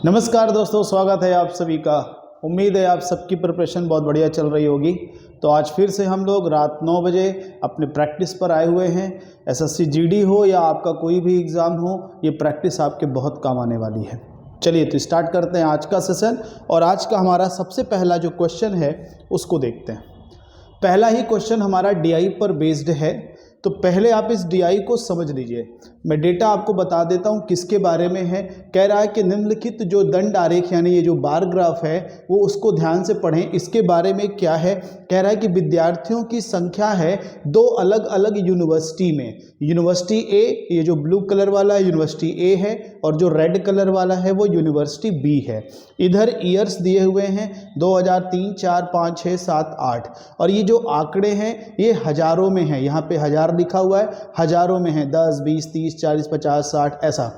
नमस्कार दोस्तों, स्वागत है आप सभी का। उम्मीद है आप सबकी प्रिपरेशन बहुत बढ़िया चल रही होगी। तो आज फिर से हम लोग रात 9 बजे अपने प्रैक्टिस पर आए हुए हैं। एसएससी जीडी हो या आपका कोई भी एग्ज़ाम हो, ये प्रैक्टिस आपके बहुत काम आने वाली है। चलिए तो स्टार्ट करते हैं आज का सेशन। और आज का हमारा सबसे पहला जो क्वेश्चन है उसको देखते हैं। पहला ही क्वेश्चन हमारा डीआई पर बेस्ड है, तो पहले आप इस डीआई को समझ लीजिए। मैं डेटा आपको बता देता हूँ किसके बारे में है। कह रहा है कि निम्नलिखित जो दंड आरेख यानी ये जो बार ग्राफ है वो उसको ध्यान से पढ़ें। इसके बारे में क्या है, कह रहा है कि विद्यार्थियों की संख्या है दो अलग अलग यूनिवर्सिटी में। यूनिवर्सिटी ए, ये जो ब्लू कलर वाला यूनिवर्सिटी ए है, और जो रेड कलर वाला है वो यूनिवर्सिटी बी है। इधर ईयर्स दिए हुए हैं 2003, 4, 5, 6, 7, 8, और ये जो आंकड़े हैं ये हजारों में है। यहाँ पे हजार लिखा हुआ है, हजारों में है, 10, 20, 30, 40, 50, 60 ऐसा।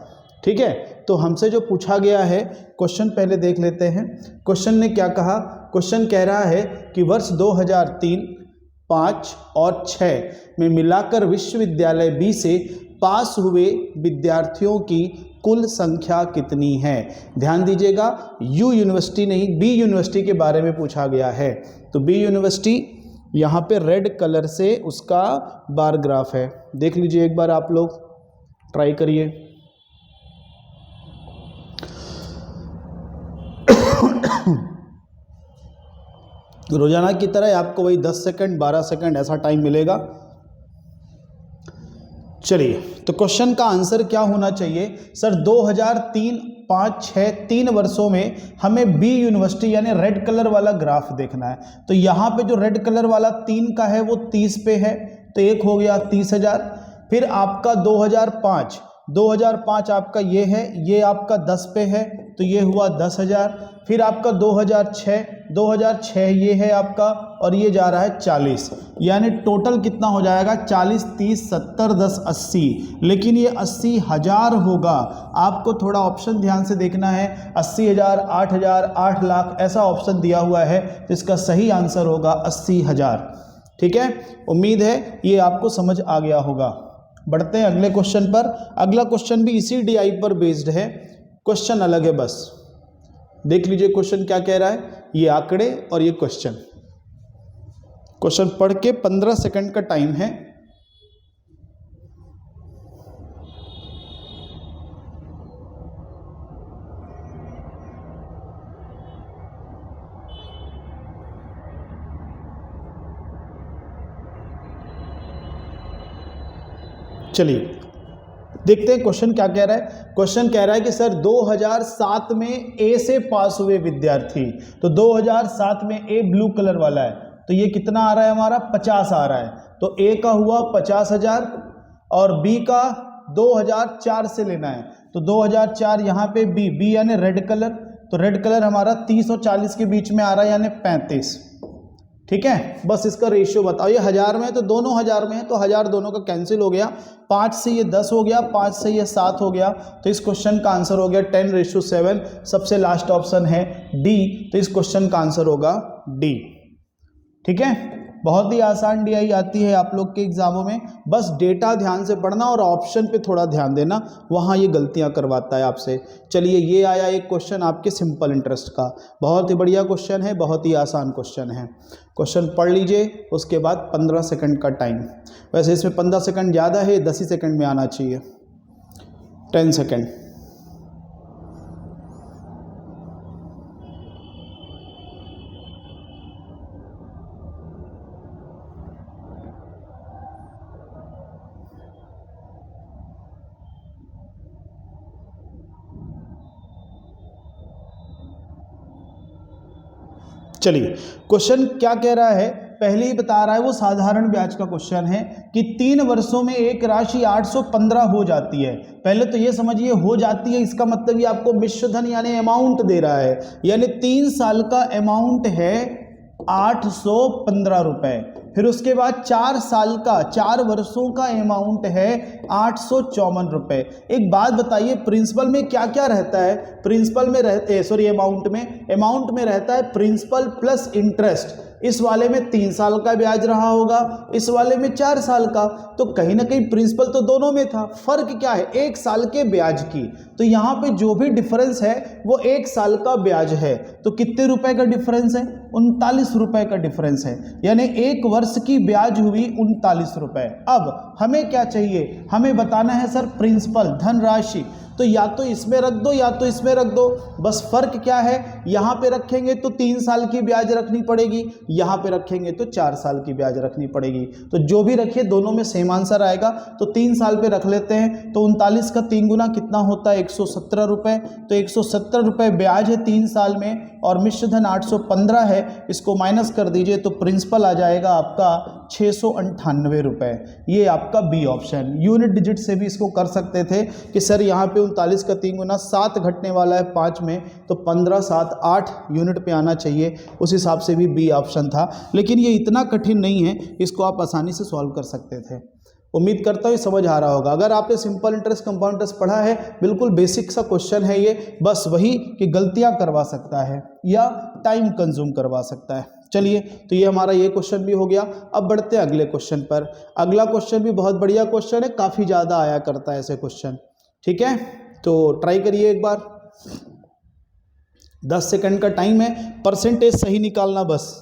ठीक है, तो हमसे जो पूछा गया है क्वेश्चन पहले देख लेते हैं। क्वेश्चन ने क्या कहा। क्वेश्चन कह रहा है कि वर्ष 2003, 5 और 6 में मिलाकर विश्वविद्यालय बी से पास हुए विद्यार्थियों की कुल संख्या कितनी है। ध्यान दीजिएगा, यू यूनिवर्सिटी नहीं, बी यूनिवर्सिटी के बारे में पूछा गया है। तो बी यूनिवर्सिटी यहाँ पे रेड कलर से उसका बार ग्राफ है, देख लीजिए एक बार, आप लोग ट्राई करिए। रोजाना की तरह आपको वही 10 सेकंड 12 सेकंड ऐसा टाइम मिलेगा। चलिए, तो क्वेश्चन का आंसर क्या होना चाहिए। सर 2003, 5, 6 3 वर्षों में हमें बी यूनिवर्सिटी यानी रेड कलर वाला ग्राफ देखना है। तो यहाँ पे जो रेड कलर वाला 3 का है वो 30 पे है, तो एक हो गया 30,000। फिर आपका 2005 आपका ये है, ये आपका 10 पे है, तो ये हुआ 10,000। फिर आपका 2006 ये है आपका, और ये जा रहा है 40, यानी टोटल कितना हो जाएगा 40, 30, 70, 10, 80। लेकिन ये 80,000 होगा। आपको थोड़ा ऑप्शन ध्यान से देखना है, 80,000, 8,000, 8 लाख ऐसा ऑप्शन दिया हुआ है, तो इसका सही आंसर होगा 80,000। ठीक है, उम्मीद है ये आपको समझ आ गया होगा। बढ़ते हैं अगले क्वेश्चन पर। अगला क्वेश्चन भी इसी डीआई पर बेस्ड है, क्वेश्चन अलग है बस। देख लीजिए क्वेश्चन क्या कह रहा है, ये आंकड़े और ये क्वेश्चन। क्वेश्चन पढ़ के 15 सेकंड का टाइम है। चलिए देखते हैं क्वेश्चन क्या कह रहा है। क्वेश्चन कह रहा है कि सर 2007 में ए से पास हुए विद्यार्थी, तो 2007 में ए ब्लू कलर वाला है, तो ये कितना आ रहा है हमारा 50 आ रहा है। तो ए का हुआ 50,000 और बी का 2004 से लेना है, तो 2004 यहाँ पे बी यानी रेड कलर, तो रेड कलर हमारा 30 और 40 के बीच में आ रहा है यानी 35। ठीक है, बस इसका रेशियो बताओ। ये 1000 में है तो दोनों 1000 में है, तो 1000 दोनों का कैंसिल हो गया। 5 से ये 10 हो गया, 5 से ये 7 हो गया, तो इस क्वेश्चन का आंसर हो गया 10:7। सबसे लास्ट ऑप्शन है डी, तो इस क्वेश्चन का आंसर होगा डी। ठीक है, बहुत ही आसान डीआई आती है आप लोग के एग्जामों में। बस डेटा ध्यान से पढ़ना और ऑप्शन पे थोड़ा ध्यान देना, वहाँ ये गलतियाँ करवाता है आपसे। चलिए, ये आया एक क्वेश्चन आपके सिंपल इंटरेस्ट का, बहुत ही बढ़िया क्वेश्चन है, बहुत ही आसान क्वेश्चन है। क्वेश्चन पढ़ लीजिए, उसके बाद 15 सेकंड का टाइम। वैसे इसमें 15 सेकंड ज़्यादा है, 10 ही सेकंड में आना चाहिए। 10 सेकंड। चलिए, क्वेश्चन क्या कह रहा है, पहले ही बता रहा है, वो साधारण ब्याज का क्वेश्चन है कि 3 वर्षों में एक राशि 815 हो जाती है। पहले तो ये समझिए हो जाती है, इसका मतलब ये आपको मिश्रधन यानी अमाउंट दे रहा है, यानी 3 साल का अमाउंट है 815 रुपए। फिर उसके बाद 4 साल का, 4 वर्षों का अमाउंट है 854 रुपए। एक बात बताइए, प्रिंसिपल में क्या क्या रहता है। प्रिंसिपल में रहते, सॉरी अमाउंट में रहता है प्रिंसिपल प्लस इंटरेस्ट। इस वाले में 3 साल का ब्याज रहा होगा, इस वाले में 4 साल का। तो कहीं ना कहीं प्रिंसिपल तो दोनों में था, फर्क क्या है 1 साल के ब्याज की। तो यहाँ पे जो भी डिफरेंस है वो 1 साल का ब्याज है। तो कितने रुपए का डिफरेंस है? 39 रुपए का डिफरेंस है, यानी 1 वर्ष की ब्याज हुई 39 रुपए। अब हमें क्या चाहिए? हमें बताना है सर प्रिंसिपल धनराशि। तो या तो इसमें रख दो या तो इसमें रख दो, बस फर्क क्या है, यहाँ पे रखेंगे तो 3 साल की ब्याज रखनी पड़ेगी, यहाँ पे रखेंगे तो 4 साल की ब्याज रखनी पड़ेगी। तो जो भी रखे दोनों में सेम आंसर आएगा। तो 3 साल पे रख लेते हैं, तो 39 का 3 गुना कितना होता है? 117 रुपये। तो 117 रुपये ब्याज है 3 साल में, और मिश्र धन 815 है, इसको माइनस कर दीजिए तो प्रिंसिपल आ जाएगा आपका 698 रुपये। ये आपका बी ऑप्शन। यूनिट डिजिट से भी इसको कर सकते थे कि सर यहाँ पे 39 का 3 गुना 7 घटने वाला है 5 में, तो 15 7 8 यूनिट पे आना चाहिए, उस हिसाब से भी बी ऑप्शन था। लेकिन ये इतना कठिन नहीं है, इसको आप आसानी से सॉल्व कर सकते थे। उम्मीद करता हूँ समझ आ रहा होगा। अगर आपने सिंपल इंटरेस्ट कंपाउंड इंटरेस्ट पढ़ा है, बिल्कुल बेसिक सा क्वेश्चन है ये, बस वही कि गलतियाँ करवा सकता है या टाइम कंज्यूम करवा सकता है। चलिए, तो ये हमारा ये क्वेश्चन भी हो गया। अब बढ़ते हैं अगले क्वेश्चन पर। अगला क्वेश्चन भी बहुत बढ़िया क्वेश्चन है, काफ़ी ज़्यादा आया करता है ऐसे क्वेश्चन। ठीक है, तो ट्राई करिए एक बार। 10 सेकंड का टाइम है, परसेंटेज सही निकालना बस।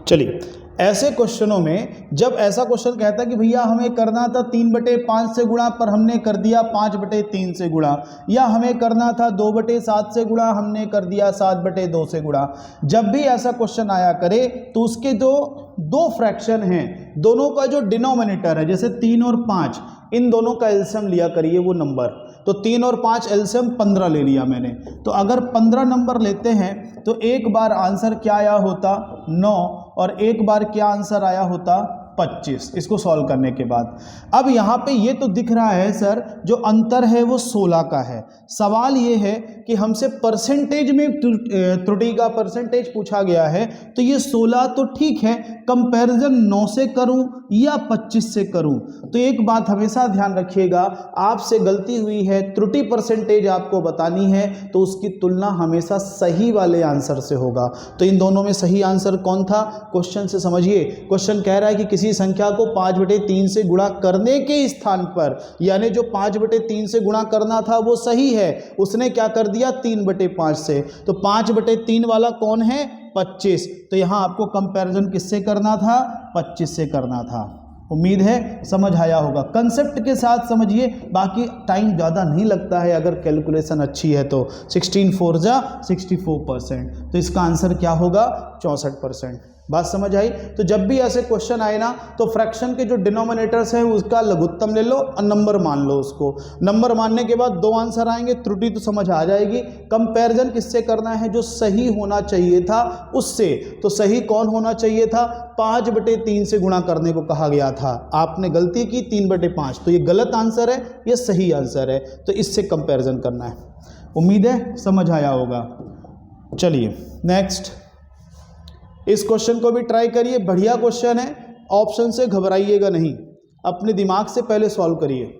चलिए, ऐसे क्वेश्चनों में जब ऐसा क्वेश्चन कहता है कि भैया हमें करना था 3/5 से गुणा पर हमने कर दिया 5/3 से गुणा, या हमें करना था 2/7 से गुणा हमने कर दिया 7/2 से गुणा, जब भी ऐसा क्वेश्चन आया करे तो उसके दो फ्रैक्शन हैं, दोनों का जो डिनोमिनेटर है, जैसे 3 और 5, इन दोनों का एलसीएम लिया करिए वो नंबर। तो 3 और 5 एलसीएम 15 ले लिया मैंने। तो अगर 15 नंबर लेते हैं तो एक बार आंसर क्या आया होता? 9, और एक बार क्या आंसर आया होता? 25, इसको सॉल्व करने के बाद। अब यहाँ पे ये तो दिख रहा है सर जो अंतर है वो 16 का है। सवाल ये है कि हमसे परसेंटेज में त्रुटि का परसेंटेज पूछा गया है, तो ये 16 तो ठीक है, कंपैरिजन 9 से करूं या 25 से करूं? तो एक बात हमेशा ध्यान रखिएगा, आपसे गलती हुई है, त्रुटि परसेंटेज आपको बतानी है, तो उसकी तुलना हमेशा सही वाले आंसर से होगा। तो इन दोनों में सही आंसर कौन था? क्वेश्चन से समझिए। क्वेश्चन कह रहा है कि किसी संख्या को 5/3 से गुणा करने के स्थान पर, यानी जो 5/3 से गुणा करना था वो सही है, उसने क्या कर दिया 3/5 से। तो 5/3 वाला कौन है? 25। तो यहां आपको कंपैरिजन किससे करना था? 25 से करना था। उम्मीद है समझ आया होगा। कंसेप्ट के साथ समझिए, बाकी टाइम ज़्यादा नहीं लगता है अगर कैलकुलेशन अच्छी है तो। 16 4 जा 64%, तो इसका आंसर क्या होगा? 64%। बात समझ आई? तो जब भी ऐसे क्वेश्चन आए ना, तो फ्रैक्शन के जो डिनोमिनेटर्स हैं उसका लघुत्तम ले लो और नंबर मान लो उसको। नंबर मानने के बाद 2 आंसर आएंगे, त्रुटि तो समझ आ जाएगी। कंपैरिजन किससे करना है? जो सही होना चाहिए था उससे। तो सही कौन होना चाहिए था? 5/3 से गुणा करने को कहा गया था, आपने गलती की 3/5, तो ये गलत आंसर है, ये सही आंसर है। तो इससे कंपैरिजन करना है। उम्मीद है समझ आया होगा। चलिए नेक्स्ट, इस क्वेश्चन को भी ट्राई करिए, बढ़िया क्वेश्चन है, ऑप्शन से घबराइएगा नहीं, अपने दिमाग से पहले सॉल्व करिए।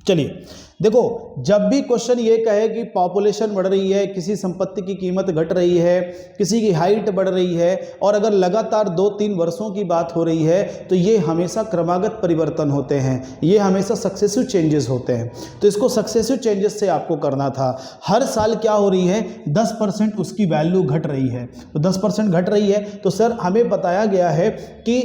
चलिए देखो, जब भी क्वेश्चन ये कहे कि पॉपुलेशन बढ़ रही है, किसी संपत्ति की कीमत घट रही है, किसी की हाइट बढ़ रही है, और अगर लगातार 2-3 वर्षों की बात हो रही है, तो ये हमेशा क्रमागत परिवर्तन होते हैं, ये हमेशा सक्सेसिव चेंजेस होते हैं। तो इसको सक्सेसिव चेंजेस से आपको करना था। हर साल क्या हो रही है? 10% उसकी वैल्यू घट रही है। तो 10% घट रही है, तो सर हमें बताया गया है कि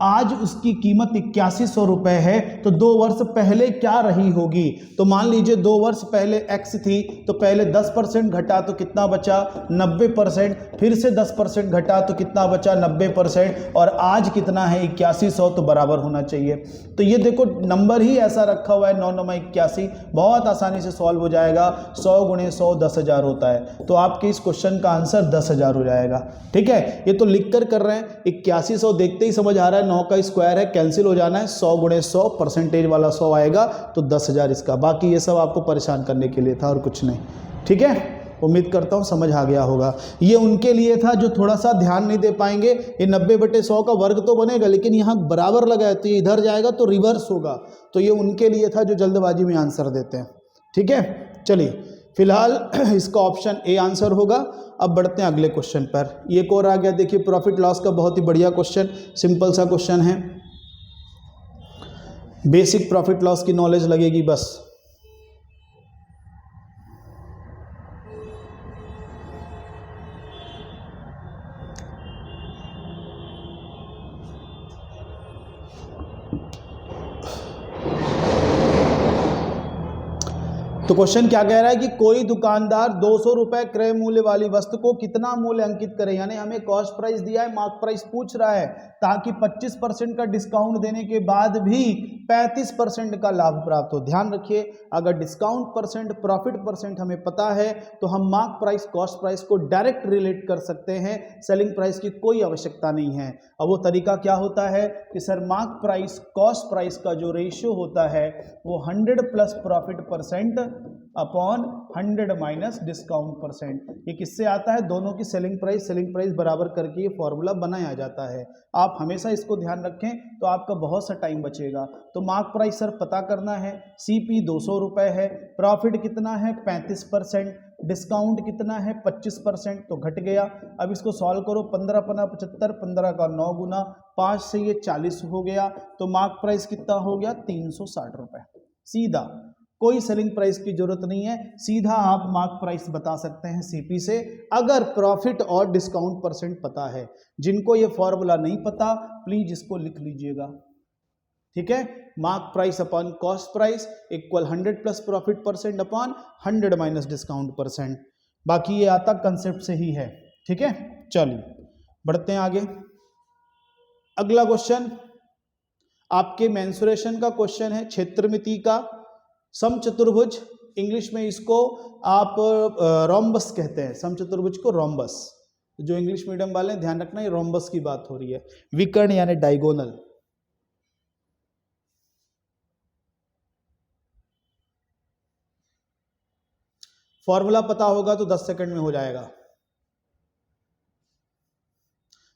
आज उसकी कीमत 8100 रुपये है, तो 2 वर्ष पहले क्या रही होगी? तो मान लीजिए 2 वर्ष पहले x थी, तो पहले 10% घटा तो कितना बचा 90%, फिर से 10% घटा तो कितना बचा 90%, और आज कितना है 8100, तो बराबर होना चाहिए। तो ये देखो नंबर ही ऐसा रखा हुआ है 9 9 81, बहुत आसानी से सॉल्व हो जाएगा। 100 × 100 10,000 होता है, तो आपके इस क्वेश्चन का आंसर 10,000 हो जाएगा। ठीक है, ये तो लिख कर रहे हैं। 8100 देखते ही समझ आ रहा है 9 का स्क्वायर है, कैंसिल हो जाना है, 100 × 100 परसेंटेज वाला 100 आएगा, तो 10,000 इसका। बाकी ये सब आपको परेशान करने के लिए था और कुछ नहीं। ठीक है, उम्मीद करता हूँ समझ आ गया होगा। ये उनके लिए था जो थोड़ा सा ध्यान नहीं दे पाएंगे। ये 90/100 का वर्ग तो बनेगा, लेकिन यहाँ बराबर लगा है, तो ये इधर जाएगा तो रिवर्स होगा, तो ये उनके लिए था जो जल्दबाजी में आंसर देते हैं। ठीक है, चलिए फिलहाल इसका ऑप्शन ए आंसर होगा। अब बढ़ते हैं अगले क्वेश्चन पर। एक और आ गया, देखिए प्रॉफिट लॉस का बहुत ही बढ़िया क्वेश्चन, सिंपल सा क्वेश्चन है, बेसिक प्रॉफिट लॉस की नॉलेज लगेगी बस। तो क्वेश्चन क्या कह रहा है कि कोई दुकानदार 200 रुपए क्रय मूल्य वाली वस्तु को कितना मूल्य अंकित करे, यानी हमें कॉस्ट प्राइस दिया है, मार्क प्राइस पूछ रहा है, ताकि 25% का डिस्काउंट देने के बाद भी 35% का लाभ प्राप्त हो। ध्यान रखिए, अगर डिस्काउंट परसेंट, प्रॉफिट परसेंट हमें पता है तो हम मार्क प्राइस कॉस्ट प्राइस को डायरेक्ट रिलेट कर सकते हैं, सेलिंग प्राइस की कोई आवश्यकता नहीं है। अब वो तरीका क्या होता है कि sir mark price cost price का जो रेशियो होता है वो 100 plus profit percent upon 100 minus discount percent. ये किससे आता है, दोनों की सेलिंग प्राइस बराबर करके ये फॉर्मूला बनाया जाता है। आप हमेशा इसको ध्यान रखें तो आपका बहुत सा टाइम बचेगा। तो मार्क प्राइस सर पता करना है, सीपी 200 रुपये है, प्रॉफिट कितना है 35%, डिस्काउंट कितना है 25%, तो घट गया। अब इसको सॉल्व करो, 15 × 75, 15 का 9 गुना 5 से ये 40 हो गया, तो मार्क प्राइस कितना हो गया 360 रुपये। सीधा, कोई सेलिंग प्राइस की जरूरत नहीं है, सीधा आप मार्क प्राइस बता सकते हैं सीपी से, अगर प्रॉफिट और डिस्काउंट परसेंट पता है। जिनको ये फॉर्मूला नहीं पता प्लीज इसको लिख लीजिएगा। ठीक है, mark price upon cost price equal 100 plus profit percent upon 100 minus discount percent. बाकी ये आता कंसेप्ट से ही है। ठीक है, चलिए बढ़ते हैं आगे। अगला क्वेश्चन आपके मेंसुरेशन का क्वेश्चन है, क्षेत्रमिति का समचतुर्भुज, इंग्लिश में इसको आप रोम्बस कहते हैं, समचतुर्भुज को रोम्बस। जो इंग्लिश मीडियम वाले ध्यान रखना, ये रोम्बस की बात हो रही है, विकर्ण यानी डायगोनल। फॉर्मूला पता होगा तो 10 सेकंड में हो जाएगा,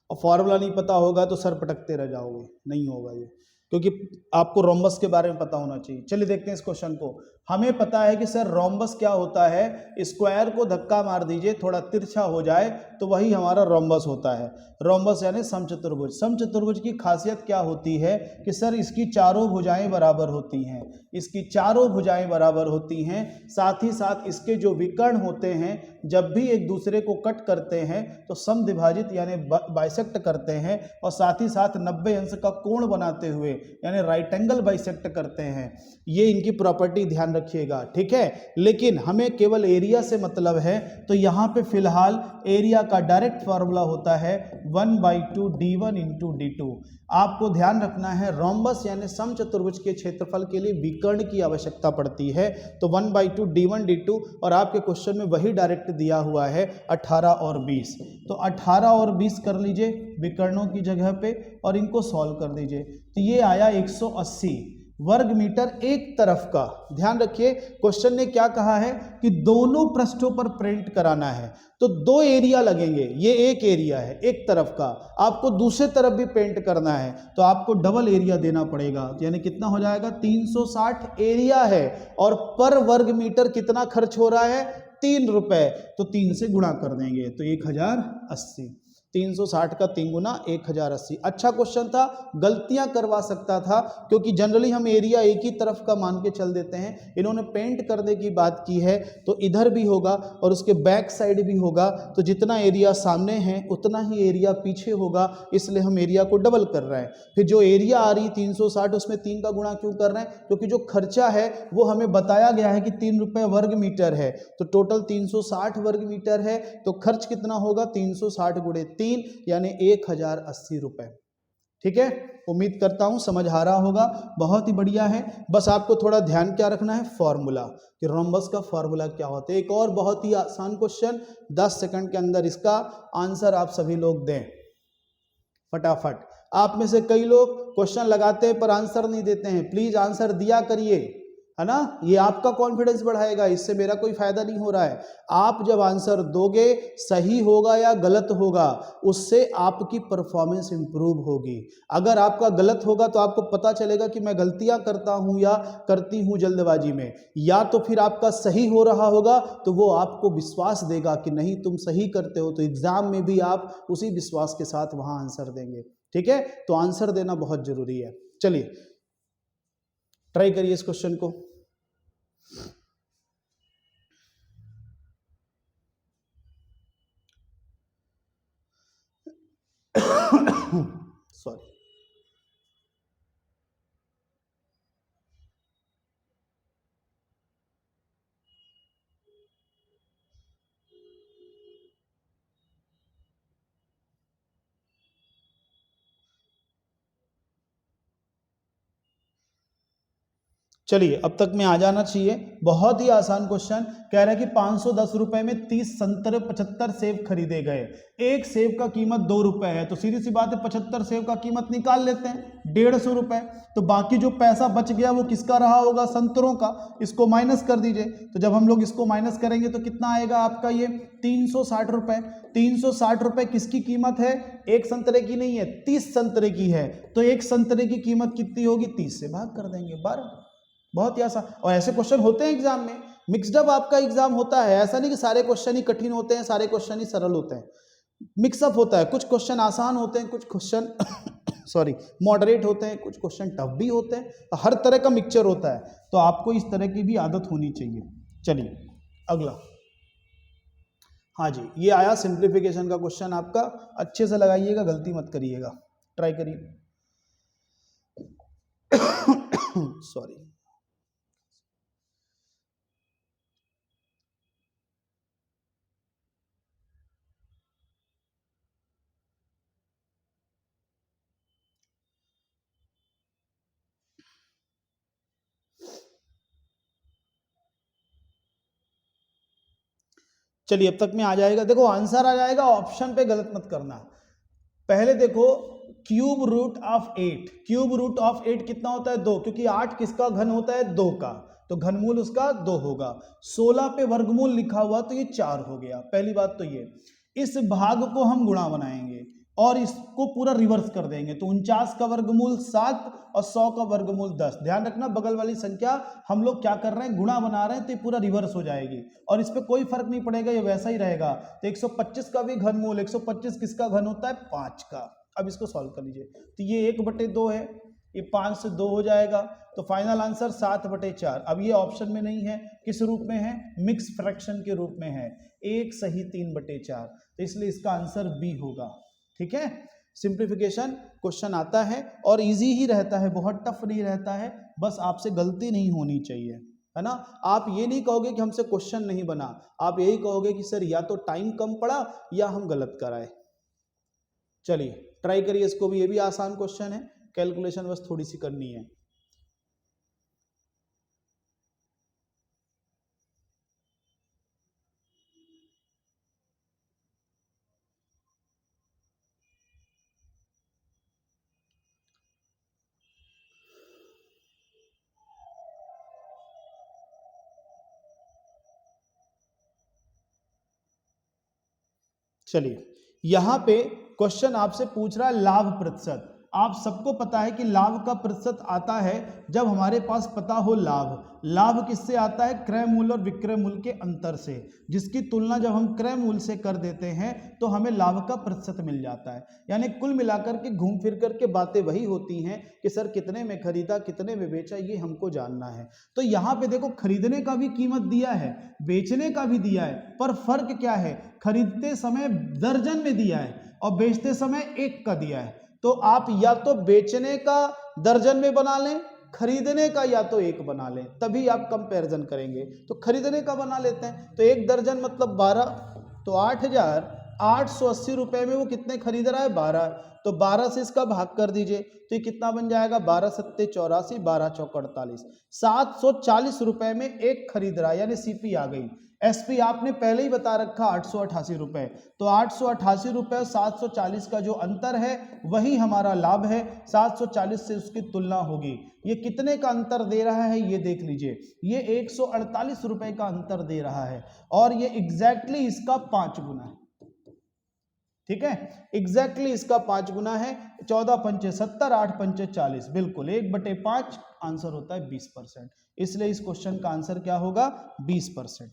और फॉर्मूला नहीं पता होगा तो सर पटकते रह जाओगे, नहीं होगा ये, क्योंकि आपको रोम्बस के बारे में पता होना चाहिए। चलिए देखते हैं इस क्वेश्चन को। हमें पता है कि सर रोम्बस क्या होता है, स्क्वायर को धक्का मार दीजिए, थोड़ा तिरछा हो जाए तो वही हमारा रोम्बस होता है। रोम्बस यानी समचतुर्भुज। समचतुर्भुज की खासियत क्या होती है कि सर इसकी चारों भुजाएं बराबर होती हैं, इसकी चारों भुजाएं बराबर होती हैं, साथ ही साथ इसके जो विकर्ण होते हैं जब भी एक दूसरे को कट करते हैं तो समद्विभाजित यानी बाइसेक्ट करते हैं, और साथ ही साथ 90 अंश का कोण बनाते हुए यानी राइट एंगल बाइसेक्ट करते हैं। ये इनकी प्रॉपर्टी ध्यान रखिएगा। ठीक है, लेकिन हमें केवल एरिया से मतलब है, तो यहाँ पे फिलहाल एरिया का डायरेक्ट फार्मूला होता है 1/2 d1 × d2। आपको ध्यान रखना है रोम्बस यानी समचतुर्भुज के क्षेत्रफल के लिए विकर्ण की आवश्यकता पड़ती है, तो 1/2 d1 d2, और आपके क्वेश्चन में वही डायरेक्ट दिया हुआ है 18 और 20। तो 18 और 20 कर लीजिए विकर्णों की जगह पे और इनको सॉल्व कर दीजिए, तो ये आया 180 वर्ग मीटर एक तरफ का। ध्यान रखिए क्वेश्चन ने क्या कहा है कि दोनों पृष्ठों पर प्रिंट कराना है, तो 2 एरिया लगेंगे, ये एक एरिया है एक तरफ का, आपको दूसरे तरफ भी पेंट करना है तो आपको डबल एरिया देना पड़ेगा, यानी कितना हो जाएगा 360 एरिया है, और पर वर्ग मीटर कितना खर्च हो रहा है 3 रुपए, तो 3 से गुणा कर देंगे तो 1080। 360 का 3 गुना 1080। अच्छा क्वेश्चन था, गलतियां करवा सकता था, क्योंकि जनरली हम एरिया एक ही तरफ का मान के चल देते हैं। इन्होंने पेंट करने की बात की है तो इधर भी होगा और उसके बैक साइड भी होगा, तो जितना एरिया सामने है उतना ही एरिया पीछे होगा, इसलिए हम एरिया को डबल कर रहे हैं। फिर जो एरिया आ रही 360, उसमें 3 का गुणा क्यों कर रहे हैं? क्योंकि जो खर्चा है वो हमें बताया गया है कि 3 रुपये वर्ग मीटर है, तो टोटल 360 वर्ग मीटर है, तो खर्च कितना होगा? 360 गुणे 3 यानी 1080 रुपये। ठीक है, उम्मीद करता हूं समझ आ रहा होगा, बहुत ही बढ़िया है। बस आपको थोड़ा ध्यान क्या रखना है, फॉर्मूला, कि रोम्बस का फॉर्मूला क्या होता है। एक और बहुत ही आसान क्वेश्चन, 10 सेकंड के अंदर इसका आंसर आप सभी लोग दें फटाफट। आप में से कई लोग क्वेश्चन लगाते हैं पर आंसर नहीं देते हैं, प्लीज आंसर दिया करिए, है ना, ये आपका कॉन्फिडेंस बढ़ाएगा, इससे मेरा कोई फायदा नहीं हो रहा है। आप जब आंसर दोगे, सही होगा या गलत होगा, उससे आपकी परफॉर्मेंस इंप्रूव होगी। अगर आपका गलत होगा तो आपको पता चलेगा कि मैं गलतियां करता हूं या करती हूं जल्दबाजी में, या तो फिर आपका सही हो रहा होगा तो वो आपको विश्वास देगा कि नहीं तुम सही करते हो, तो एग्जाम में भी आप उसी विश्वास के साथ वहां आंसर देंगे। ठीक है, तो आंसर देना बहुत जरूरी है। चलिए ट्राई करिए इस क्वेश्चन को। सॉरी, चलिए अब तक में आ जाना चाहिए। बहुत ही आसान क्वेश्चन, कह रहा है कि 510 रुपए में 30 संतरे 75 सेब खरीदे गए। एक सेब का कीमत 2 रुपए है, तो सीधी सी बात है 75 सेब का कीमत निकाल लेते हैं, 150 रुपए। तो बाकी जो पैसा बच गया वो किसका रहा होगा? संतरों का। इसको माइनस कर दीजिए, तो जब हम लोग इसको माइनस करेंगे तो कितना आएगा आपका? ये 360 रुपए। 360 रुपए किसकी कीमत है? एक संतरे की नहीं है, 30 संतरे की है। तो एक संतरे की कीमत कितनी होगी? 30 से भाग कर देंगे, 12। बहुत ही आसान। और ऐसे क्वेश्चन होते हैं एग्जाम में, मिक्सडअप आपका एग्जाम होता है, ऐसा नहीं कि सारे क्वेश्चन ही कठिन होते हैं, सारे क्वेश्चन ही सरल होते हैं, मिक्सअप होता है। कुछ क्वेश्चन आसान होते हैं, कुछ क्वेश्चन सॉरी मॉडरेट होते हैं, कुछ क्वेश्चन टफ भी होते हैं, तो हर तरह का मिक्सचर होता है, तो आपको इस तरह की भी आदत होनी चाहिए। चलिए अगला, हाँ जी, ये आया सिंप्लीफिकेशन का क्वेश्चन आपका, अच्छे से लगाइएगा, गलती मत करिएगा, ट्राई करिए। सॉरी, चलिए अब तक में आ जाएगा, देखो आंसर आ जाएगा, ऑप्शन पे गलत मत करना। पहले देखो, cube root of 8, cube root of 8 कितना होता है? 2, क्योंकि 8 किसका घन होता है? 2 का, तो घनमूल उसका 2 होगा। 16 पे वर्गमूल लिखा हुआ तो ये 4 हो गया। पहली बात तो ये, इस भाग को हम गुणा बनाएंगे और इसको पूरा रिवर्स कर देंगे, तो 49 का वर्गमूल 7 और 100 का वर्गमूल 10। ध्यान रखना, बगल वाली संख्या हम लोग क्या कर रहे हैं? गुणा बना रहे हैं, तो ये पूरा रिवर्स हो जाएगी और इस पर कोई फर्क नहीं पड़ेगा, ये वैसा ही रहेगा। तो 125 का भी घनमूल, 125 किसका घन होता है? 5 का। अब इसको सॉल्व कर लीजिए, तो ये 1/2 है, ये 5 से 2 हो जाएगा, तो फाइनल आंसर 7/4। अब ये ऑप्शन में नहीं है, किस रूप में है? मिक्स फ्रैक्शन के रूप में है, 1 सही 3/4, तो इसलिए इसका आंसर बी होगा। ठीक है, सिंप्लीफिकेशन क्वेश्चन आता है और इजी ही रहता है, बहुत टफ नहीं रहता है, बस आपसे गलती नहीं होनी चाहिए, है ना। आप ये नहीं कहोगे कि हमसे क्वेश्चन नहीं बना, आप यही कहोगे कि सर या तो टाइम कम पड़ा या हम गलत कराए। चलिए ट्राई करिए इसको भी, ये भी आसान क्वेश्चन है, कैलकुलेशन बस थोड़ी सी करनी है। चलिए, यहां पे क्वेश्चन आपसे पूछ रहा है लाभ प्रतिशत। आप सबको पता है कि लाभ का प्रतिशत आता है जब हमारे पास पता हो लाभ। लाभ किससे आता है? क्रय मूल्य और विक्रय मूल्य के अंतर से, जिसकी तुलना जब हम क्रय मूल्य से कर देते हैं तो हमें लाभ का प्रतिशत मिल जाता है। यानी कुल मिलाकर के घूम फिर करके बातें वही होती हैं कि सर कितने में खरीदा, कितने में बेचा, ये हमको जानना है। तो यहाँ पे देखो खरीदने का भी कीमत दिया है, बेचने का भी दिया है, पर फर्क क्या है? खरीदते समय दर्जन में दिया है और बेचते समय एक का दिया है। तो आप या तो बेचने का दर्जन में बना लें, खरीदने का या तो एक बना लें, तभी आप कंपैरिजन करेंगे। तो खरीदने का बना लेते हैं, तो एक दर्जन मतलब 12, तो 8,880 रुपए में वो कितने खरीद रहा है? 12। तो 12 से इसका भाग कर दीजिए, तो ये कितना बन जाएगा? 12 सत्ते 84, 12 चौक 48, 740 रुपए में एक खरीद रहा है, यानी सीपी आ गई। एसपी आपने पहले ही बता रखा 888 रुपए, तो 888 रुपए और 740 का जो अंतर है वही हमारा लाभ है। 740 से उसकी तुलना होगी। ये कितने का अंतर दे रहा है ये देख लीजिए, ये 148 रुपए का अंतर दे रहा है और ये एग्जैक्टली इसका 5 गुना है। ठीक है, एग्जैक्टली इसका 5 गुना है। 14 पंचे 70, 8 पंचे 40, बिल्कुल 1/5 आंसर होता है 20%। इसलिए इस क्वेश्चन का आंसर क्या होगा? 20%।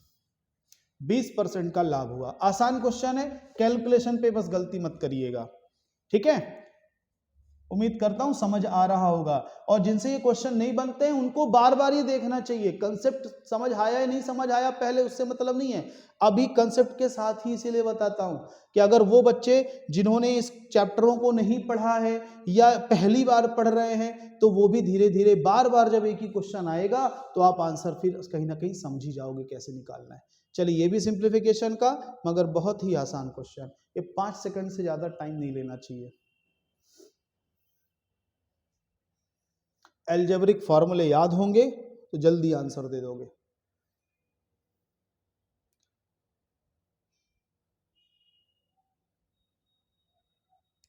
20% का लाभ हुआ। आसान क्वेश्चन है, कैलकुलेशन पे बस गलती मत करिएगा। ठीक है, उम्मीद करता हूं समझ आ रहा होगा। और जिनसे ये क्वेश्चन नहीं बनते हैं उनको बार बार ये देखना चाहिए, कंसेप्ट समझ आया या नहीं समझ आया पहले उससे मतलब नहीं है, अभी कंसेप्ट के साथ ही इसीलिए बताता हूं कि अगर वो बच्चे जिन्होंने इस चैप्टरों को नहीं पढ़ा है या पहली बार पढ़ रहे हैं तो वो भी धीरे धीरे बार बार जब एक ही क्वेश्चन आएगा तो आप आंसर फिर कहीं ना कहीं समझ ही जाओगे कैसे निकालना है। चलिए, ये भी सिंप्लीफिकेशन का मगर बहुत ही आसान क्वेश्चन, ये 5 सेकंड से ज्यादा टाइम नहीं लेना चाहिए। एल्जेब्रिक फॉर्मूले याद होंगे तो जल्दी आंसर दे दोगे।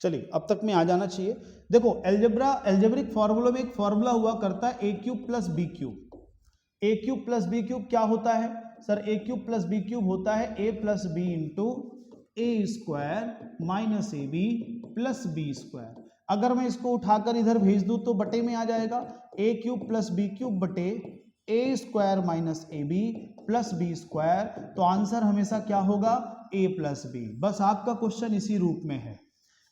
चलिए, अब तक में आ जाना चाहिए। देखो एल्जेब्रिक फॉर्मूलों में एक फॉर्मूला हुआ करता है A cube plus B cube. A cube plus B cube क्या होता है sir? A cube plus B cube होता है A plus B into A square minus A B plus B square. अगर मैं इसको उठाकर इधर भेज दूं तो बटे में आ जाएगा A cube plus B cube बटे A square minus A B plus B square. तो आंसर हमेशा क्या होगा? A plus B. बस आपका क्वेश्चन इसी रूप में है।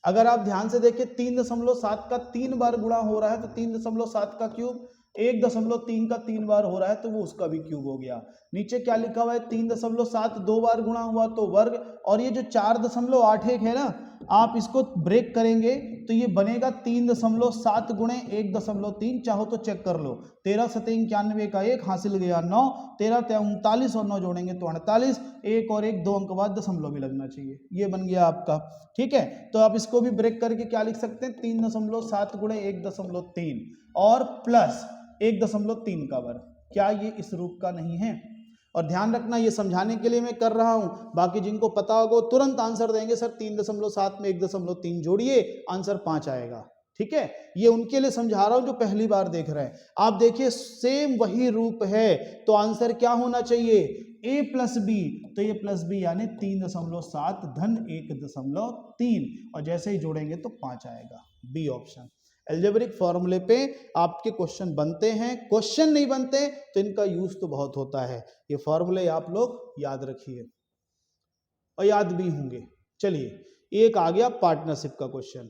अगर आप ध्यान से देखें 3.7 का 3 बार गुणा हो रहा है तो 3.7 का क्यूब, 1.3 का 3 बार हो रहा है तो वो उसका भी क्यूब हो गया। नीचे क्या लिखा हुआ है? 3.7 2 बार गुणा हुआ तो वर्ग, और ये जो 4.81 है ना, आप इसको ब्रेक करेंगे तो ये बनेगा 3.7 गुणे 1.3। चाहो तो चेक कर लो, 13 7 91 का 1 हासिल गया 9, 13 39 और 9 जोड़ेंगे तो 48, 1 और 1 2 अंक बाद दशमलव भी लगना चाहिए, ये बन गया आपका। ठीक है, तो आप इसको भी ब्रेक करके क्या लिख सकते हैं? 3.7 गुणे 1.3 और प्लस 1.3 का वर्ग। क्या ये इस रूप का नहीं है? और ध्यान रखना, ये समझाने के लिए मैं कर रहा हूं, बाकी जिनको पता होगा तुरंत आंसर देंगे सर 3.7 में 1.3 जोड़िए आंसर 5 आएगा। ठीक है, ये उनके लिए समझा रहा हूं जो पहली बार देख रहे हैं। आप देखिए सेम वही रूप है तो आंसर क्या होना चाहिए? a प्लस बी, तो ये प्लस बी यानी 3.7 धन 1.3, और जैसे ही जोड़ेंगे तो 5 आएगा। B option. एल्जेब्रिक फॉर्मूले पे आपके क्वेश्चन बनते हैं, क्वेश्चन नहीं बनते तो इनका यूज तो बहुत होता है। ये फॉर्मूले आप लोग याद रखिए और याद भी होंगे। चलिए, एक आ गया पार्टनरशिप का क्वेश्चन।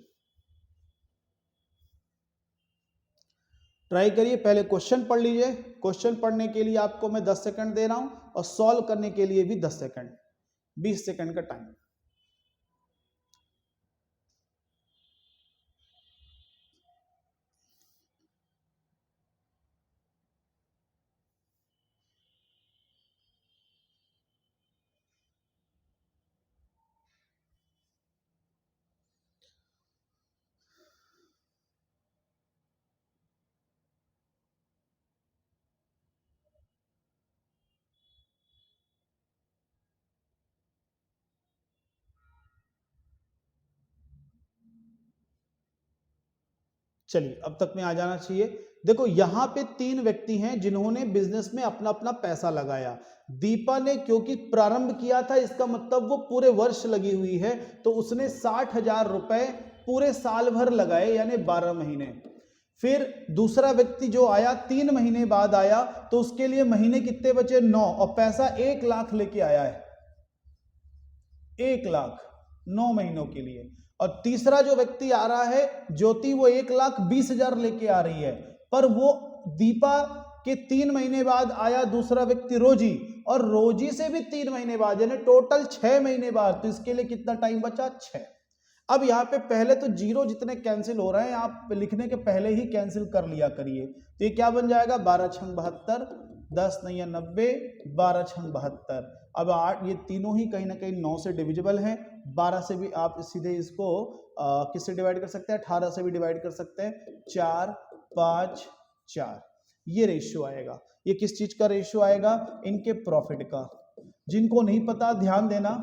ट्राई करिए, पहले क्वेश्चन पढ़ लीजिए। क्वेश्चन पढ़ने के लिए आपको मैं 10 सेकंड दे रहा हूं और सॉल्व करने के लिए भी 10 सेकंड, 20 सेकंड का टाइम। चलिए, अब तक में आ जाना चाहिए। देखो यहां पे 3 व्यक्ति हैं जिन्होंने बिजनेस में अपना अपना पैसा लगाया। दीपा ने क्योंकि प्रारंभ किया था, इसका मतलब वो पूरे वर्ष लगी हुई है, तो उसने 60,000 रुपए पूरे साल भर लगाए यानी 12 महीने। फिर दूसरा व्यक्ति जो आया 3 महीने बाद आया तो उसके लिए महीने कितने बचे 9 और पैसा 1 लाख लेके आया है, 1 लाख 9 महीनों के लिए। और तीसरा जो व्यक्ति आ रहा है ज्योति, वो 1,20,000 लेके आ रही है। पर वो दीपा के 3 महीने बाद आया दूसरा व्यक्ति रोजी, और रोजी से भी 3 महीने बाद यानी टोटल 6 महीने बाद। तो इसके लिए कितना टाइम बचा 6। अब यहाँ पे पहले तो जीरो जितने कैंसिल हो रहे हैं आप लिखने के पहले ही कैंसिल कर लिया करिए। तो ये क्या बन जाएगा 12 छंग 72, 10 नहीं 90, 12 छंग 72। अब 8 ये तीनों ही कहीं ना कहीं 9 से डिविजिबल हैं। 12 से भी आप सीधे इसको किससे डिवाइड कर सकते हैं 18 से भी डिवाइड कर सकते हैं। 4 5 4 ये रेशियो आएगा। ये किस चीज का रेशियो आएगा इनके प्रॉफिट का। जिनको नहीं पता ध्यान देना,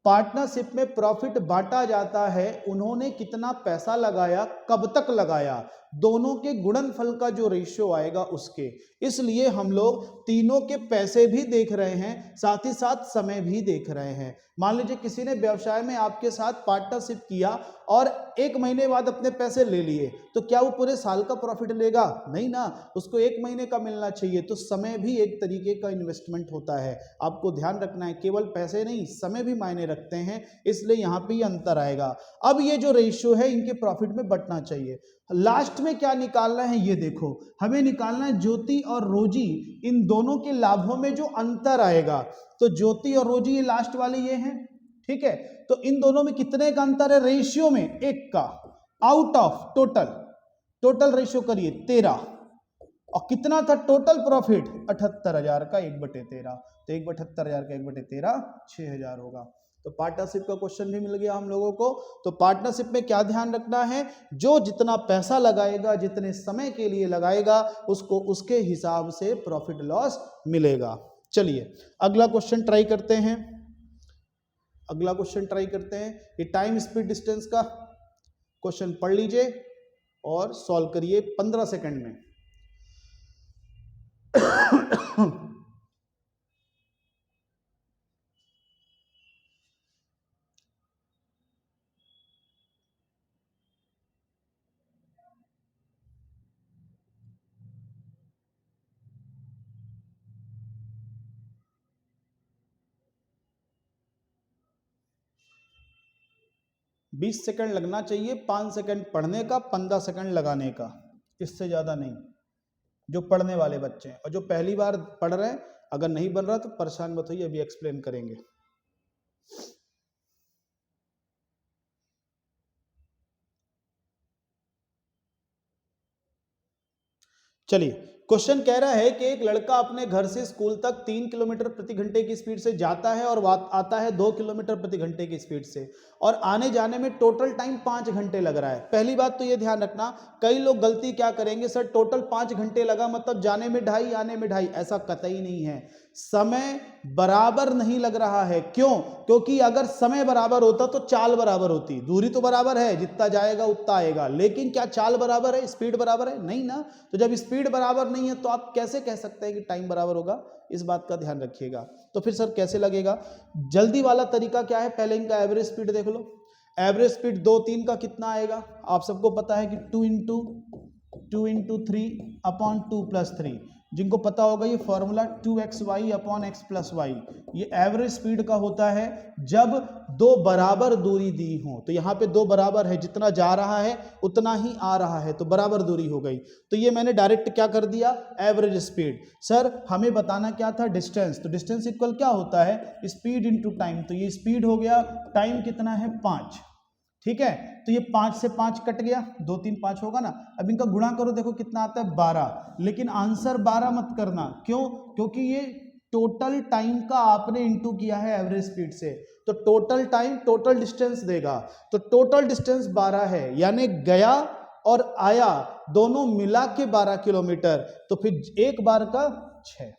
पार्टनरशिप में प्रॉफिट बांटा जाता है उन्होंने कितना पैसा लगाया कब तक लगाया दोनों के गुणनफल का जो रेशियो आएगा उसके। इसलिए हम लोग तीनों के पैसे भी देख रहे हैं साथ ही साथ समय भी देख रहे हैं। मान लीजिए किसी ने व्यवसाय में आपके साथ पार्टनरशिप किया और 1 महीने बाद अपने पैसे ले लिए तो क्या वो पूरे साल का प्रॉफिट लेगा? नहीं ना, उसको 1 महीने का मिलना चाहिए। तो समय भी एक तरीके का इन्वेस्टमेंट होता है, आपको ध्यान रखना है। केवल पैसे नहीं समय भी मायने रखते हैं, इसलिए यहाँ पे ये अंतर आएगा। अब ये जो रेशियो है इनके प्रॉफिट में बंटना चाहिए। लास्ट में क्या निकालना है ये देखो, हमें निकालना है ज्योति और रोजी इन दोनों के लाभों में जो अंतर आएगा। तो ज्योति और रोजी ये लास्ट वाले ये हैं, ठीक है। तो इन दोनों में कितने का अंतर है रेशियो में 1 का, आउट ऑफ टोटल रेशियो करिए 13। और कितना था टोटल प्रॉफिट 78,000 का 1/13। तो 1/78,000 का 1/13 6,000 होगा। तो पार्टनरशिप का क्वेश्चन भी मिल गया हम लोगों को। तो पार्टनरशिप में क्या ध्यान रखना है, जो जितना पैसा लगाएगा जितने समय के लिए लगाएगा उसको उसके हिसाब से प्रॉफिट लॉस मिलेगा। चलिए अगला क्वेश्चन ट्राई करते हैं। ये टाइम स्पीड डिस्टेंस का क्वेश्चन पढ़ लीजिए और सॉल्व करिए 15 सेकंड में। बीस सेकंड लगना चाहिए, 5 सेकंड पढ़ने का 15 सेकंड लगाने का, इससे ज़्यादा नहीं। जो पढ़ने वाले बच्चे हैं और जो पहली बार पढ़ रहे हैं अगर नहीं बन रहा तो परेशान मत होइए, अभी एक्सप्लेन करेंगे। चलिए क्वेश्चन कह रहा है कि एक लड़का अपने घर से स्कूल तक 3 किलोमीटर प्रति घंटे की स्पीड से जाता है और आता है 2 किलोमीटर प्रति घंटे की स्पीड से, और आने जाने में टोटल टाइम 5 घंटे लग रहा है। पहली बात तो ये ध्यान रखना, कई लोग गलती क्या करेंगे, सर टोटल 5 घंटे लगा मतलब जाने में 2.5 आने में 2.5, ऐसा कतई नहीं है। समय बराबर नहीं लग रहा है। क्यों? क्योंकि अगर समय बराबर होता तो चाल बराबर होती। दूरी तो बराबर है, जितना जाएगा उतना आएगा, लेकिन क्या चाल बराबर है, स्पीड बराबर है? नहीं ना। तो जब स्पीड बराबर नहीं है तो आप कैसे कह सकते हैं कि टाइम बराबर होगा? इस बात का ध्यान रखिएगा। तो फिर सर कैसे लगेगा? जल्दी वाला तरीका क्या है, पहले इनका एवरेज स्पीड देख लो। एवरेज स्पीड 2 3 का कितना आएगा? आप सबको पता है कि 2 × 3 अपॉन 2 + 3। जिनको पता होगा ये formula 2xy upon x + y, ये एवरेज स्पीड का होता है जब 2 बराबर दूरी दी हो। तो यहाँ पे 2 बराबर है, जितना जा रहा है उतना ही आ रहा है, तो बराबर दूरी हो गई। तो ये मैंने डायरेक्ट क्या कर दिया, एवरेज स्पीड। सर हमें बताना क्या था, डिस्टेंस। तो डिस्टेंस इक्वल क्या होता है, स्पीड इंटू टाइम। तो ये स्पीड हो गया, टाइम कितना है 5, ठीक है। तो ये 5 से 5 कट गया, 2 3 5 होगा ना। अब इनका गुणा करो, देखो कितना आता है 12। लेकिन आंसर 12 मत करना, क्यों? क्योंकि ये टोटल टाइम का आपने इंटू किया है एवरेज स्पीड से, तो टोटल टाइम टोटल डिस्टेंस देगा। तो टोटल डिस्टेंस 12 है, यानी गया और आया दोनों मिला के 12 किलोमीटर। तो फिर एक बार का 6,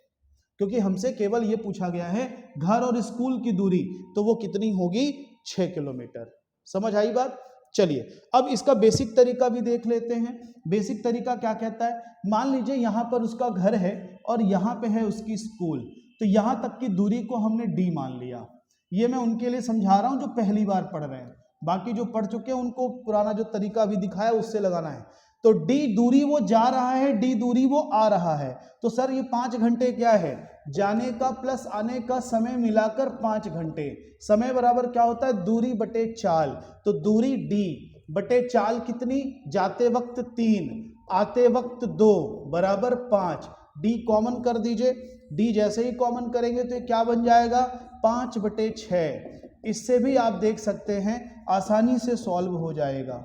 क्योंकि हमसे केवल ये पूछा गया है घर और स्कूल की दूरी, तो वो कितनी होगी 6 किलोमीटर। समझ आई बात? चलिए अब इसका बेसिक तरीका भी देख लेते हैं। बेसिक तरीका क्या कहता है, मान लीजिए यहाँ पर उसका घर है और यहाँ पे है उसकी स्कूल, तो यहाँ तक की दूरी को हमने d मान लिया। ये मैं उनके लिए समझा रहा हूँ जो पहली बार पढ़ रहे हैं। बाकी जो पढ़ चुके हैं उनको पुराना जो तरीका अभी दिखाया उससे लगाना है। तो डी दूरी वो जा रहा है, डी दूरी वो आ रहा है। तो सर ये 5 घंटे क्या है, जाने का प्लस आने का समय मिलाकर 5 घंटे। समय बराबर क्या होता है, दूरी बटे चाल। तो दूरी डी बटे चाल कितनी, जाते वक्त 3, आते वक्त 2, बराबर 5। डी कॉमन कर दीजिए। डी जैसे ही कॉमन करेंगे तो ये क्या बन जाएगा, 5 बटे 6। इससे भी आप देख सकते हैं आसानी से सॉल्व हो जाएगा।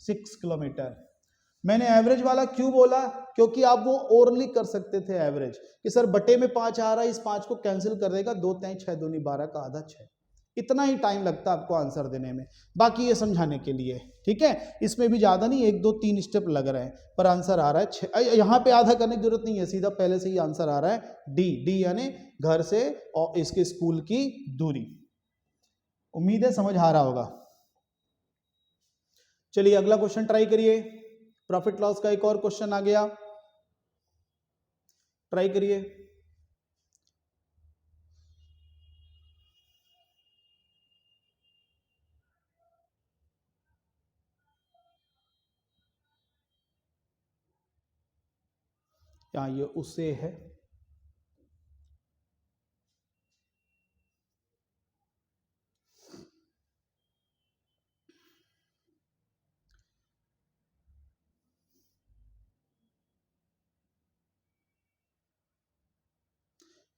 6 किलोमीटर। मैंने एवरेज वाला क्यों बोला, क्योंकि आप वो ओरली कर सकते थे एवरेज कि सर बटे में 5 आ रहा है, इस 5 को कैंसिल कर देगा, 2 3 6 दूनी 12 का आधा 6। इतना ही टाइम लगता है आपको आंसर देने में, बाकी ये समझाने के लिए, ठीक है। इसमें भी ज्यादा नहीं, 1 2 3 स्टेप लग रहे हैं, पर आंसर आ रहा है 6। यहाँ पे आधा करने की जरूरत नहीं है, सीधा पहले से ही आंसर आ रहा है डी। डी यानी घर से और इसके स्कूल की दूरी। उम्मीद है समझ आ रहा होगा। चलिए अगला क्वेश्चन ट्राई करिए। प्रॉफिट लॉस का एक और क्वेश्चन आ गया, ट्राई करिए। क्या ये उससे है,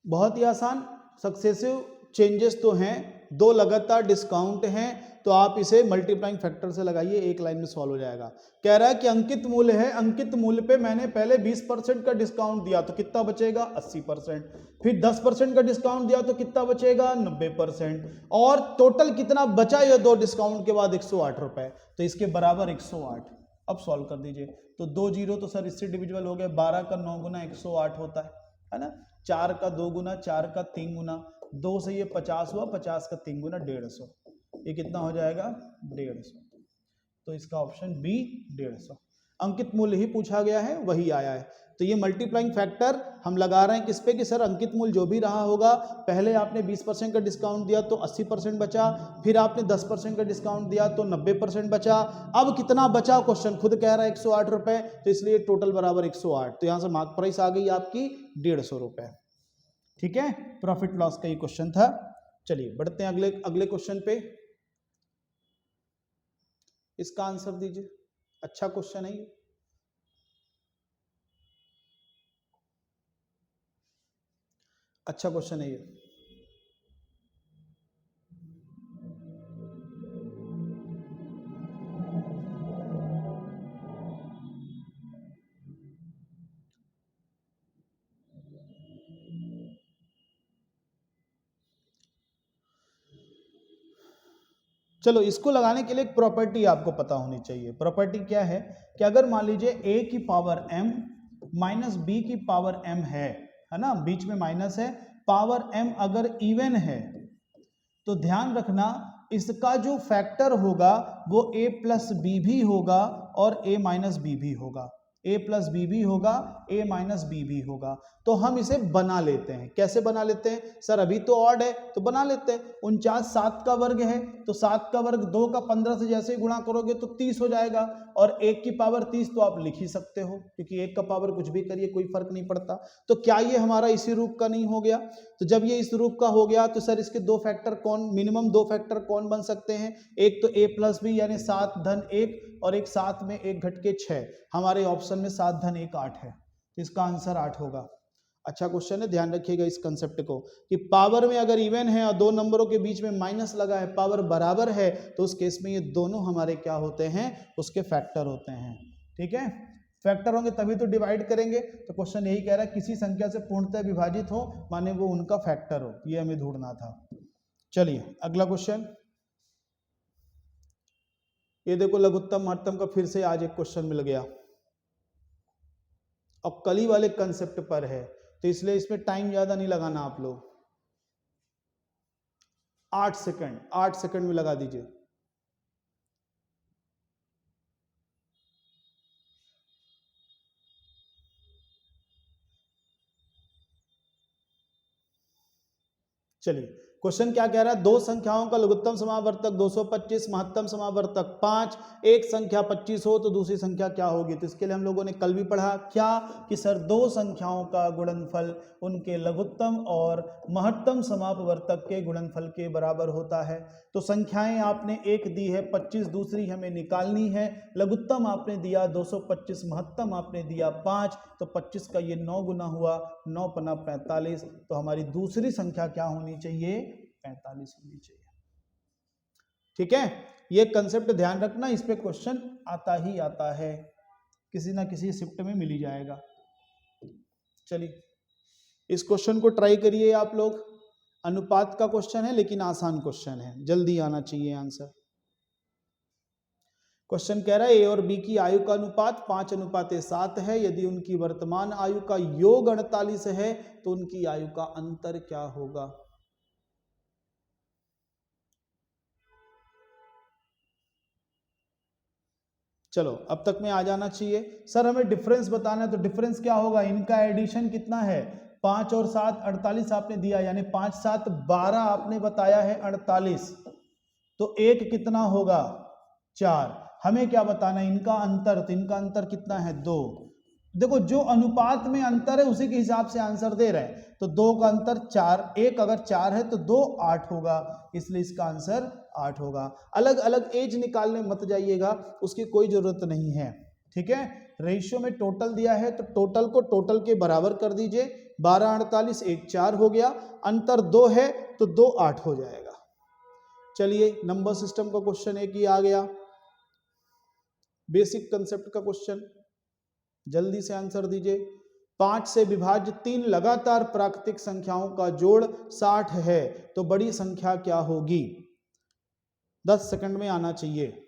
बहुत ही आसान। सक्सेसिव चेंजेस तो हैं, 2 लगातार डिस्काउंट हैं, तो आप इसे मल्टीप्लाइंग फैक्टर से लगाइए, एक लाइन में सॉल्व हो जाएगा। कह रहा है कि अंकित मूल्य है, अंकित मूल्य पे मैंने पहले 20% का डिस्काउंट दिया तो कितना बचेगा, 80%। फिर 10% का डिस्काउंट दिया तो कितना बचेगा, 90%। और टोटल कितना बचा ये 2 डिस्काउंट के बाद, 108 रुपए। तो इसके बराबर 108। अब सॉल्व कर दीजिए। तो 2 जीरो तो सर इससे डिविजिबल हो गया, 12 का 9 गुना 108 होता है ना। 4 का 2 गुना, 4 का 3 गुना, 2 से ये 50 हुआ, 50 का 3 गुना 150। ये कितना हो जाएगा, 150। तो इसका ऑप्शन बी 150। अंकित मूल्य ही पूछा गया है, वही आया है। तो ये मल्टीप्लाइंग फैक्टर हम लगा रहे हैं किस पे, कि सर अंकित मूल्य जो भी रहा होगा, पहले आपने 20% का डिस्काउंट दिया तो 80% बचा, फिर आपने 10% का डिस्काउंट दिया तो 90% बचा। अब कितना बचा, क्वेश्चन खुद कह रहा है 108 रुपए, तो इसलिए टोटल बराबर 108। तो यहां से मार्क प्राइस आ गई आपकी 150 रुपए। ठीक है, प्रॉफिट लॉस का ये क्वेश्चन था। चलिए बढ़ते हैं अगले क्वेश्चन पे। इसका आंसर दीजिए, अच्छा क्वेश्चन है ये। अच्छा क्वेश्चन है ये। चलो इसको लगाने के लिए एक प्रॉपर्टी आपको पता होनी चाहिए। प्रॉपर्टी क्या है कि अगर मान लीजिए a की पावर m माइनस बी की पावर m है ना, बीच में माइनस है, पावर m अगर इवन है तो ध्यान रखना इसका जो फैक्टर होगा वो a प्लस बी भी होगा और a माइनस बी भी होगा। a प्लस बी भी होगा, a माइनस बी भी होगा। तो हम इसे बना लेते हैं। कैसे बना लेते हैं सर, अभी तो ऑड है तो बना लेते हैं। 49 7 का वर्ग है तो 7 का वर्ग 2 का 15 से जैसे ही गुणा करोगे तो 30 हो जाएगा, और 1 की पावर 30 तो आप लिख ही सकते हो, क्योंकि 1 का पावर कुछ भी करिए कोई फर्क नहीं पड़ता। तो क्या ये हमारा इसी रूप का नहीं हो गया? तो जब ये इस रूप का हो गया तो सर इसके 2 फैक्टर कौन, मिनिमम 2 फैक्टर कौन बन सकते हैं? एक तो a प्लस बी यानी 7 धन 1, और एक 7 में 1 घट के 6। हमारे ऑप्शन में 7 धन 1 8 है, तो इसका आंसर 8 होगा। अच्छा क्वेश्चन है, ध्यान रखिएगा इस कंसेप्ट को कि पावर में अगर इवन है और 2 नंबरों के बीच में माइनस लगा है, पावर बराबर है, तो उस केस में ये दोनों हमारे क्या होते हैं, उसके फैक्टर होते हैं। ठीक है, फैक्टर होंगे तभी तो डिवाइड करेंगे। तो क्वेश्चन यही कह रहा है किसी संख्या से पूर्णतः विभाजित हो, माने वो उनका फैक्टर हो, ये हमें ढूंढना था। चलिए अगला क्वेश्चन। ये देखो लघुत्तम महत्तम का फिर से आज एक क्वेश्चन मिल गया, और कली वाले कंसेप्ट पर है, तो इसलिए इसमें टाइम ज्यादा नहीं लगाना आप लोग। 8 सेकंड, 8 सेकंड में लगा दीजिए। चलिए क्वेश्चन क्या कह रहा है, दो संख्याओं का लघुत्तम समावर्तक 225, महत्तम समावर्तक 5, एक संख्या 25 हो तो दूसरी संख्या क्या होगी। तो इसके लिए हम लोगों ने कल भी पढ़ा क्या कि सर दो संख्याओं का गुणनफल उनके लघुत्तम और महत्तम समापवर्तक के गुणनफल के बराबर होता है। तो संख्याएं आपने एक दी है 25, दूसरी हमें निकालनी है। लघुत्तम आपने दिया 225, महत्तम आपने दिया 5, तो 25 का ये 9 गुना हुआ, 9 पना 45, तो हमारी दूसरी संख्या क्या होनी चाहिए, 45 होनी चाहिए। ठीक है, ये कंसेप्ट ध्यान रखना, इस पे क्वेश्चन आता ही आता है, किसी ना किसी शिफ्ट में मिल ही जाएगा। चलिए इस क्वेश्चन को ट्राई करिए आप लोग। अनुपात का क्वेश्चन है लेकिन आसान क्वेश्चन है, जल्दी आना चाहिए आंसर। क्वेश्चन कह रहा है ए और बी की आयु का अनुपात 5:7 है। यदि उनकी वर्तमान आयु का योग 48 है तो उनकी आयु का अंतर क्या होगा। चलो अब तक में आ जाना चाहिए। सर हमें डिफरेंस बताना है, तो डिफरेंस क्या होगा, इनका एडिशन कितना है, 5 और 7 48 आपने दिया, यानी 5 7 12 आपने बताया है 48, तो एक कितना होगा 4। हमें क्या बताना है, इनका अंतर, तो इनका अंतर कितना है 2। देखो जो अनुपात में अंतर है उसी के हिसाब से आंसर दे रहे हैं, तो 2 का अंतर 4, एक अगर 4 है तो 2 8 होगा, इसलिए इसका आंसर 8 होगा। अलग अलग एज निकालने मत जाइएगा, उसकी कोई जरूरत नहीं है। ठीक है, रेशियो में टोटल दिया है तो टोटल को टोटल के बराबर कर दीजिए, 12 48 1 4 हो गया, अंतर 2 है तो 2 8 हो जाएगा। चलिए नंबर सिस्टम का क्वेश्चन एक ही आ गया, बेसिक कंसेप्ट का क्वेश्चन, जल्दी से आंसर दीजिए। 5 से विभाज्य 3 लगातार प्राकृतिक संख्याओं का जोड़ 60 है तो बड़ी संख्या क्या होगी। 10 सेकंड में आना चाहिए।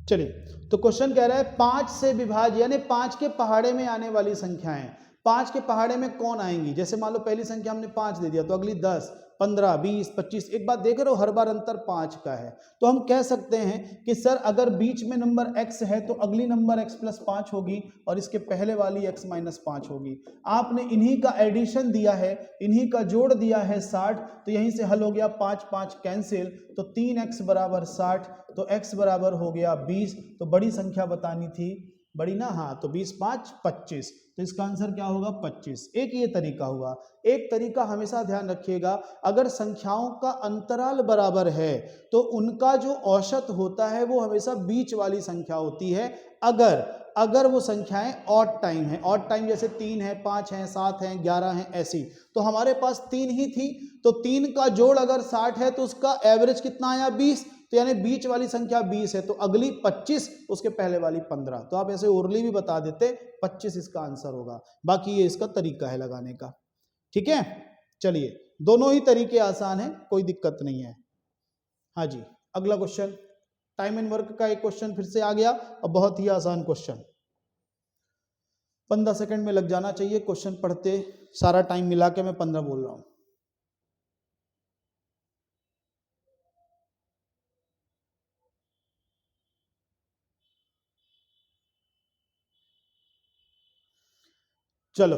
चलिए तो क्वेश्चन कह रहा है 5 से विभाज्य यानी 5 के पहाड़े में आने वाली संख्याएं, 5 के पहाड़े में कौन आएंगी। जैसे मान लो पहली संख्या हमने 5 दे दिया तो अगली 10 15 20 25, एक बात देख रहे हो हर बार अंतर 5 का है, तो हम कह सकते हैं कि सर अगर बीच में नंबर x है तो अगली नंबर x + 5 होगी और इसके पहले वाली x - 5 होगी। आपने इन्हीं का एडिशन दिया है, इन्हीं का जोड़ दिया है 60, तो यहीं से हल हो गया, 5 5 कैंसिल, तो 3x = 60, तो x बराबर हो गया 20। तो बड़ी संख्या बतानी थी, बड़ी ना, हाँ, तो 20 5 25, तो इसका आंसर क्या होगा 25। एक ये तरीका हुआ। एक तरीका हमेशा ध्यान रखिएगा, अगर संख्याओं का अंतराल बराबर है तो उनका जो औसत होता है वो हमेशा बीच वाली संख्या होती है। अगर वो संख्याएं ऑड टाइम है, ऑड टाइम जैसे 3 है 5 है 7 है 11 है ऐसी, तो हमारे पास 3 ही थी, तो 3 का जोड़ अगर 60 है तो उसका एवरेज कितना आया 20, तो यानी बीच वाली संख्या 20 है, तो अगली 25, उसके पहले वाली 15। तो आप ऐसे ओरली भी बता देते 25 इसका आंसर होगा। बाकी ये इसका तरीका है लगाने का। ठीक है, चलिए दोनों ही तरीके आसान है, कोई दिक्कत नहीं है। हाँ जी, अगला क्वेश्चन, टाइम एंड वर्क का एक क्वेश्चन फिर से आ गया, और बहुत ही आसान क्वेश्चन, 15 सेकंड में लग जाना चाहिए क्वेश्चन पढ़ते, सारा टाइम मिला के मैं 15 बोल रहा हूं। चलो,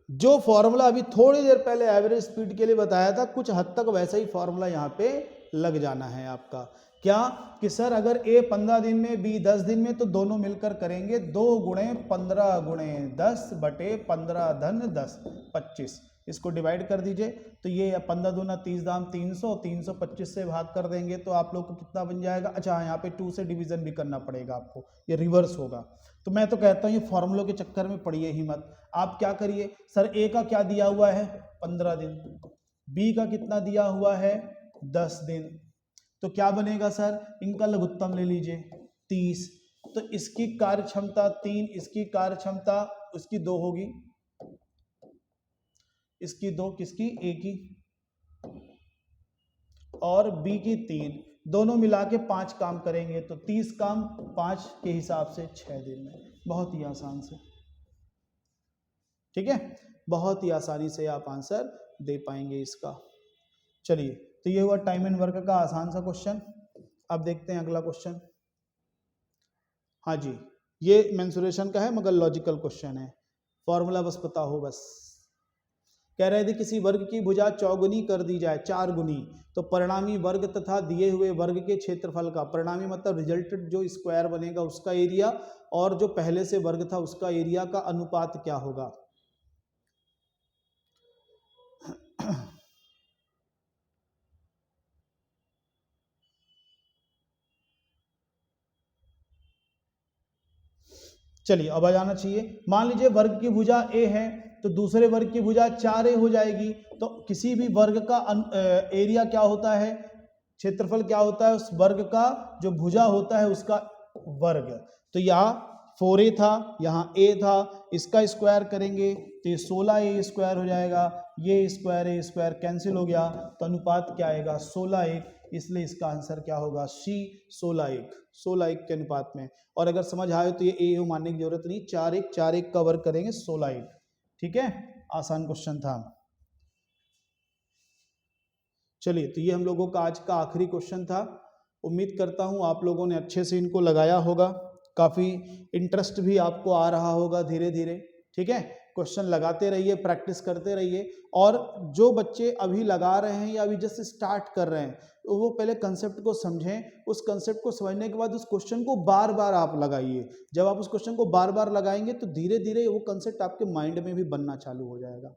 जो फॉर्मूला अभी थोड़ी देर पहले एवरेज स्पीड के लिए बताया था, कुछ हद तक वैसा ही फॉर्मूला यहाँ पे लग जाना है आपका। क्या कि सर अगर ए 15 दिन में बी 10 दिन में, तो दोनों मिलकर करेंगे 2 × 15 × 10 / 15 धन 10 25, इसको डिवाइड कर दीजिए, तो ये 15 दूना 30 दाम 300, 325 से भाग कर देंगे तो आप लोग को कितना बन जाएगा। अच्छा यहाँ पे 2 से डिवीजन भी करना पड़ेगा आपको, ये रिवर्स होगा। तो मैं तो कहता हूँ ये फॉर्मूलों के चक्कर में पड़िए ही मत। आप क्या करिए, सर ए का क्या दिया हुआ है 15 दिन, बी का कितना दिया हुआ है 10 दिन, तो क्या बनेगा सर, इनका लघुत्तम ले लीजिए 30, तो इसकी कार्य क्षमता 3, इसकी कार्य क्षमता उसकी 2 होगी, इसकी 2, किसकी ए की, और बी की 3, दोनों मिला के 5 काम करेंगे, तो 30 काम 5 के हिसाब से 6 दिन में। बहुत ही आसान से, ठीक है, बहुत ही आसानी से आप आंसर दे पाएंगे इसका। चलिए तो ये हुआ टाइम एंड वर्क का आसान सा क्वेश्चन। अब देखते हैं अगला क्वेश्चन। हाँ जी, ये मेंसुरेशन का है मगर लॉजिकल क्वेश्चन है, फॉर्मूला बस पता हो बस। कह रहे थे किसी वर्ग की भुजा चौगुनी कर दी जाए, 4 गुनी, तो परिणामी वर्ग तथा दिए हुए वर्ग के क्षेत्रफल का, परिणामी मतलब रिजल्टेड जो स्क्वायर बनेगा उसका एरिया और जो पहले से वर्ग था उसका एरिया का अनुपात क्या होगा। चलिए अब आ जाना चाहिए। मान लीजिए वर्ग की भुजा ए है तो दूसरे वर्ग की भुजा 4a हो जाएगी, तो किसी भी वर्ग का एरिया क्या होता है, क्षेत्रफल क्या होता है उस वर्ग का, जो भुजा होता है उसका वर्ग। तो यहाँ 4a था, यहाँ a था, इसका स्क्वायर करेंगे तो ये 16a स्क्वायर हो जाएगा, ये स्क्वायर कैंसिल हो गया, तो अनुपात क्या आएगा 16:1, इसलिए इसका आंसर क्या होगा सी 16:1 के अनुपात में। और अगर समझ आए तो ये ए मानने की जरूरत नहीं, 4:1 का वर्ग करेंगे 16:1। ठीक है, आसान क्वेश्चन था। चलिए तो ये हम लोगों का आज का आखिरी क्वेश्चन था। उम्मीद करता हूं आप लोगों ने अच्छे से इनको लगाया होगा, काफी इंटरेस्ट भी आपको आ रहा होगा धीरे धीरे। ठीक है, क्वेश्चन लगाते रहिए, प्रैक्टिस करते रहिए। और जो बच्चे अभी लगा रहे हैं या अभी जस्ट स्टार्ट कर रहे हैं तो वो पहले कंसेप्ट को समझें, उस कंसेप्ट को समझने के बाद उस क्वेश्चन को बार बार आप लगाइए। जब आप उस क्वेश्चन को बार बार लगाएंगे तो धीरे धीरे वो कंसेप्ट आपके माइंड में भी बनना चालू हो जाएगा।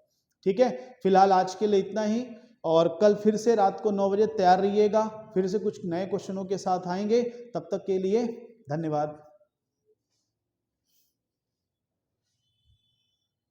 ठीक है, फिलहाल आज के लिए इतना ही, और कल फिर से रात को 9 बजे तैयार रहिएगा, फिर से कुछ नए क्वेश्चनों के साथ आएंगे। तब तक के लिए धन्यवाद।